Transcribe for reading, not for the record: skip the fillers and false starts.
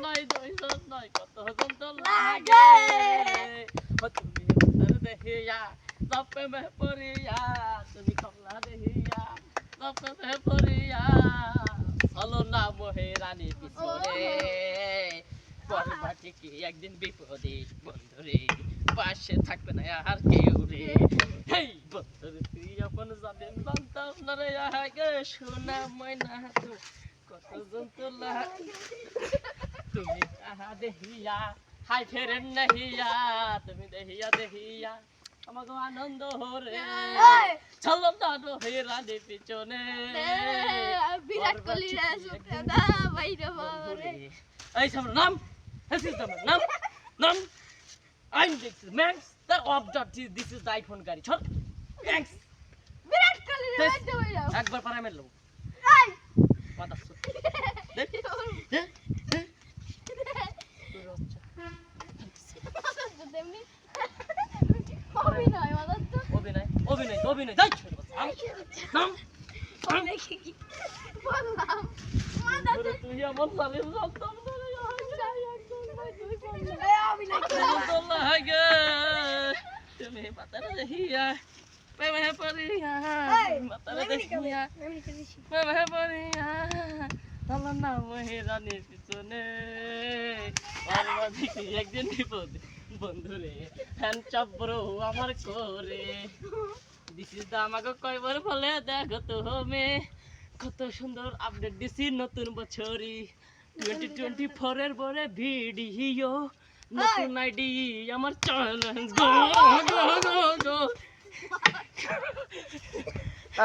নাই দইছত নাই কত যন্ত্র লাগে তুমি উত্তর দেখিয়া তপে মে পড়িয়া তুমি কমলা দেখিয়া তপে মে পড়িয়া চলো না মোহে রানী পিছনে পড়বা ঠিকই একদিন বিপদে বন্ধুরে পাশে থাকবে না আর কেউ রে হেই বন্ধুরে তুই আপন জানেন জানতাম না রে আগে সোনা ময়না তুমি কত যন্ত্র লাগে তুমি তাহা দেখিয়া হাই ফেরেন নাহিয়া তুমি দেখিয়া দেখিয়া আমাকে আনন্দ হরে চলো না হে রানী পিছনে বিরাট কোহলি সুপ্রদা বাইরে বাবারে এই সামনে নাম this is the নাম নাম I'm Max the object is this is the iPhone গাড়ি চল Max বিরাট কোহলি বাইরে বাইরে একবার পারা মেল লও এই মাদাস দেখ দেখ দেমনি অভিনয় মাদাস অভিনয় অভিনয় অভিনয় যাই নাম অনেক কি বললাম মাদাস তুই আমার সালে জানতাম না তুমি মাতারে দেখিয়া প্রেমে পড়িয়া মাতারে দেখিয়া প্রেমে পড়িয়া চলো না মোহে রানীর পিছনে পারবাদিকে একদিন বিপদ বন্ধুরে ফ্যান চাপরো আমার করে দিস ইজ দা আমাকে কয়বার বলে দেখো তো মে কত সুন্দর আপডেট দিছি নতুন বছরই 2024 এর পরে ভিডিও নতুন আইডি আমার চ্যালেঞ্জ গো গো গো গো